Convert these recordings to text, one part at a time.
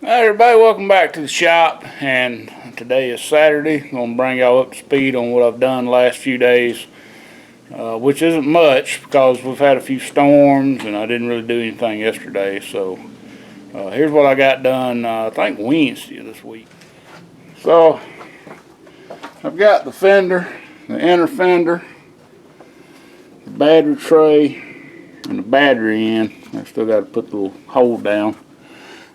Hi everybody, welcome back to the shop, and today is Saturday. I'm going to bring y'all up to speed on what I've done the last few days, which isn't much because we've had a few storms and I didn't really do anything yesterday. So here's what I got done, I think Wednesday this week. So I've got the fender, the inner fender, the battery tray, and the battery in. I still got to put the little hole down.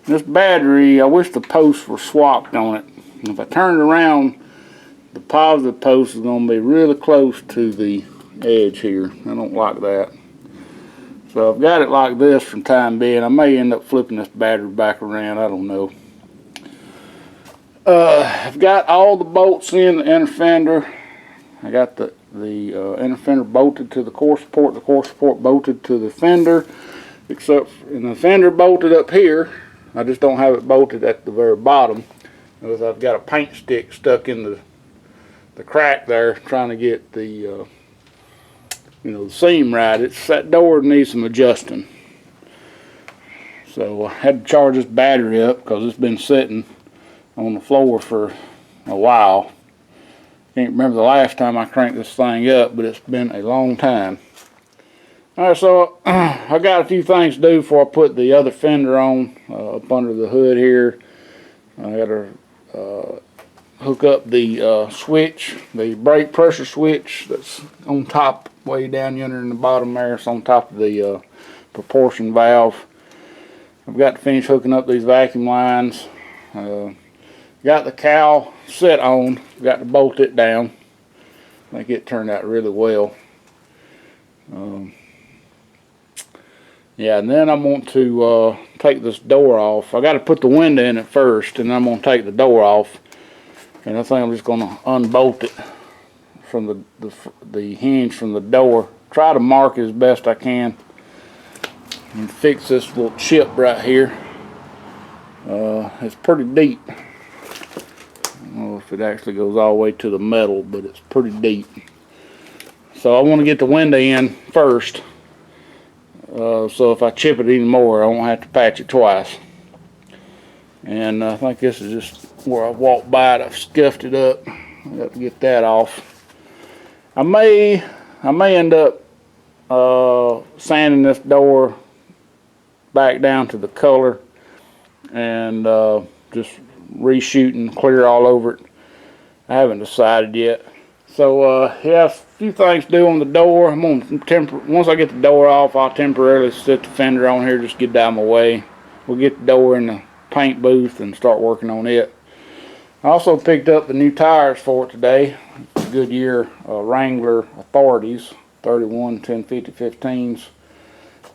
This battery, I wish the posts were swapped on it. If I turn it around, the positive post is going to be really close to the edge here. I don't like that. So I've got it like this for the time being. I may end up flipping this battery back around. I don't know. I've got all the bolts in the inner fender. I got the inner fender bolted to the core support. The core support bolted to the fender, except and the fender bolted up here. I just don't have it bolted at the very bottom, because I've got a paint stick stuck in the crack there, trying to get the the seam right. That door needs some adjusting. So I had to charge this battery up because it's been sitting on the floor for a while. Can't remember the last time I cranked this thing up, but it's been a long time. Alright, so I got a few things to do before I put the other fender on up under the hood here. I got to hook up the switch, the brake pressure switch that's on top, way down yonder in the bottom there. It's on top of the proportion valve. I've got to finish hooking up these vacuum lines. Got the cowl set on, got to bolt it down. I think it turned out really well. Yeah, and then I'm going to take this door off. I got to put the window in it first, and I'm going to take the door off. And I think I'm just going to unbolt it from the hinge from the door. Try to mark it as best I can, and fix this little chip right here. It's pretty deep. I don't know if it actually goes all the way to the metal, but it's pretty deep. So I want to get the window in first. So if I chip it anymore, I won't have to patch it twice. And I think this is just where I walked by it. I've scuffed it up. I got to get that off. I may end up sanding this door back down to the color and just reshooting clear all over it. I haven't decided yet. So yeah, a few things to do on the door. I'm gonna once I get the door off, I'll temporarily set the fender on here, just get out of my way. We'll get the door in the paint booth and start working on it. I also picked up the new tires for it today. Goodyear Wrangler Authorities 31 1050 15s.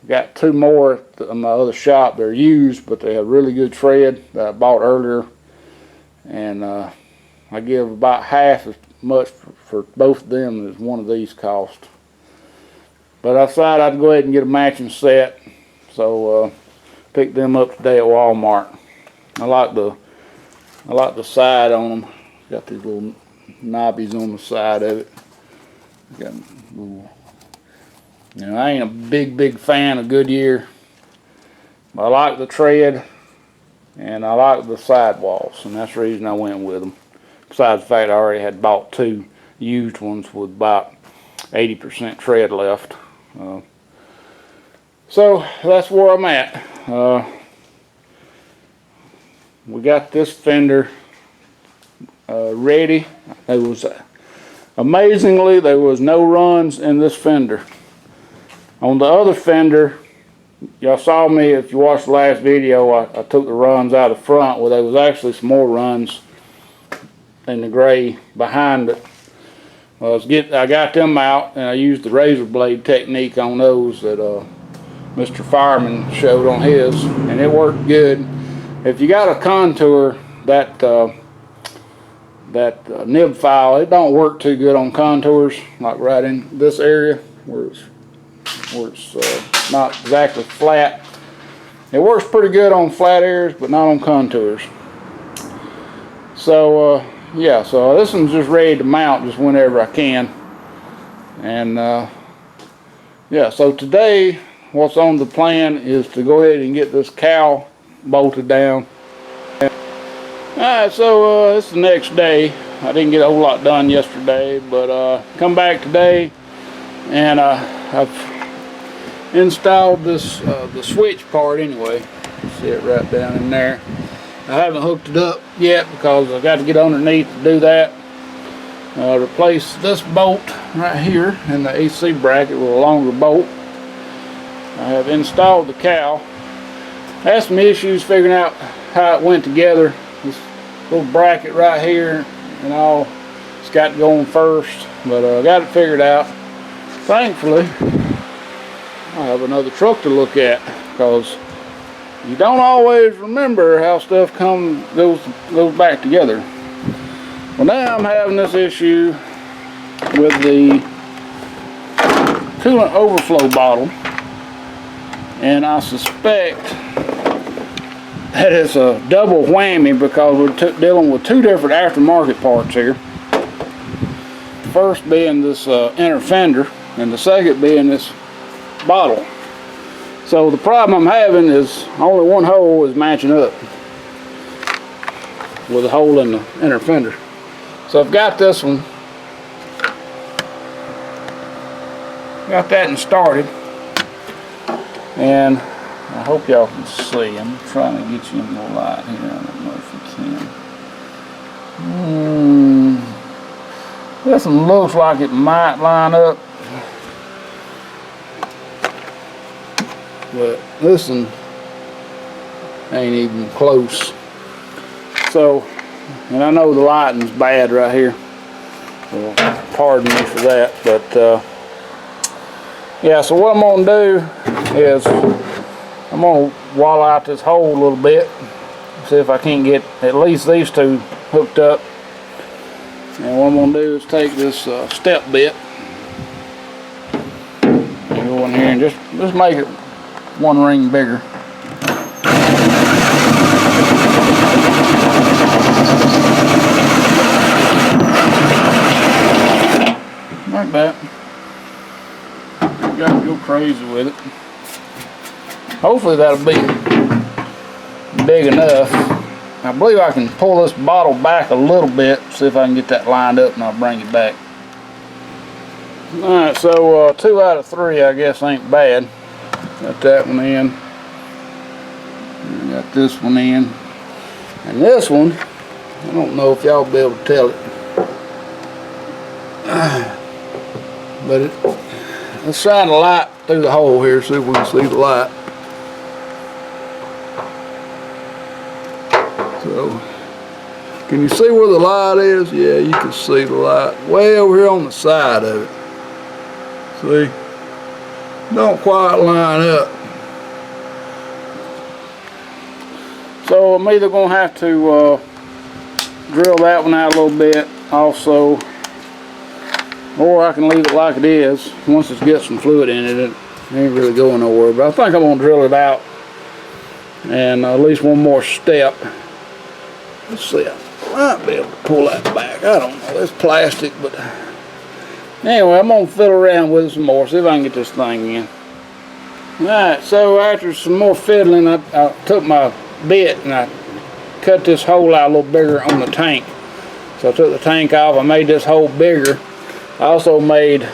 Got two more at my other shop. They're used, but they have really good tread that I bought earlier, and I give about half as much for both of them as one of these cost. But I decided I'd go ahead and get a matching set, so picked them up today at Walmart. I like the side on them. Got these little knobbies on the side of it. Got little, I ain't a big fan of Goodyear, but I like the tread and I like the sidewalls, and that's the reason I went with them. Besides the fact I already had bought two used ones with about 80% tread left. So that's where I'm at. We got this fender ready. Amazingly, there was no runs in this fender. On the other fender, y'all saw me, if you watched the last video, I took the runs out of the front. Well, there was actually some more runs in the gray behind it. I got them out, and I used the razor blade technique on those that Mr. Fireman showed on his, and it worked good. If you got a contour, that nib file, it don't work too good on contours, like right in this area where it's not exactly flat. It works pretty good on flat areas, but not on contours. So yeah, so this one's just ready to mount just whenever I can. And yeah, so today what's on the plan is to go ahead and get this cowl bolted down. Alright, so it's the next day. I didn't get a whole lot done yesterday, but come back today and I've installed this the switch part anyway. See it right down in there. I haven't hooked it up yet because I got to get underneath to do that. Replace this bolt right here in the AC bracket with a longer bolt. I have installed the cowl. I had some issues figuring out how it went together. This little bracket right here and all, it's got to go on first, but I got it figured out. Thankfully, I have another truck to look at because you don't always remember how stuff goes back together. Well, now I'm having this issue with the coolant overflow bottle, and I suspect that it's a double whammy because we're dealing with two different aftermarket parts here. First being this inner fender, and the second being this bottle. So the problem I'm having is only one hole is matching up with a hole in the inner fender. So I've got this one, got that and started, and I hope y'all can see. I'm trying to get you in the light here. I don't know if you can. This one looks like it might line up, but this one ain't even close. So, and I know the lighting's bad right here. Well, pardon me for that, but yeah. So what I'm gonna do is I'm gonna wall out this hole a little bit, see if I can't get at least these two hooked up. And what I'm gonna do is take this step bit and go in here and just make it one ring bigger. Like that. You gotta go crazy with it. Hopefully that'll be big enough. I believe I can pull this bottle back a little bit, see if I can get that lined up, and I'll bring it back. Alright, so 2 out of 3 I guess ain't bad. Got that one in. Got this one in. And this one, I don't know if y'all will be able to tell it. But let's shine a light through the hole here, see if we can see the light. So, can you see where the light is? Yeah, you can see the light way over here on the side of it. See? Don't quite line up. So I'm either going to have to drill that one out a little bit also, or I can leave it like it is. Once it gets some fluid in it, it ain't really going nowhere. But I think I'm going to drill it out and at least one more step. Let's see, I might be able to pull that back. I don't know, it's plastic, but anyway, I'm going to fiddle around with it some more, see if I can get this thing in. Alright, so after some more fiddling, I took my bit and I cut this hole out a little bigger on the tank. So I took the tank off, I made this hole bigger. I also made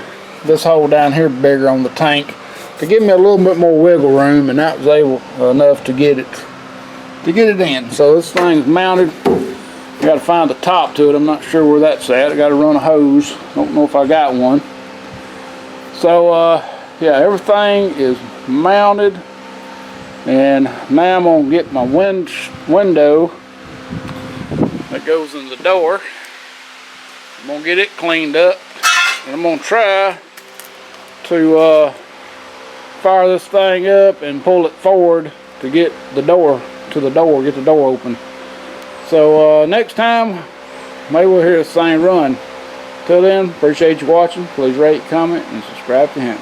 this hole down here bigger on the tank to give me a little bit more wiggle room, and that was enough to get it in. So this thing's mounted. I got to find the top to it. I'm not sure where that's at. I got to run a hose. Don't know if I got one. So yeah, everything is mounted, and now I'm gonna get my window that goes in the door. I'm gonna get it cleaned up, and I'm gonna try to fire this thing up and pull it forward to get the door get the door open. So next time maybe we'll hear the same run. Till then, appreciate you watching. Please rate, comment, and subscribe to him.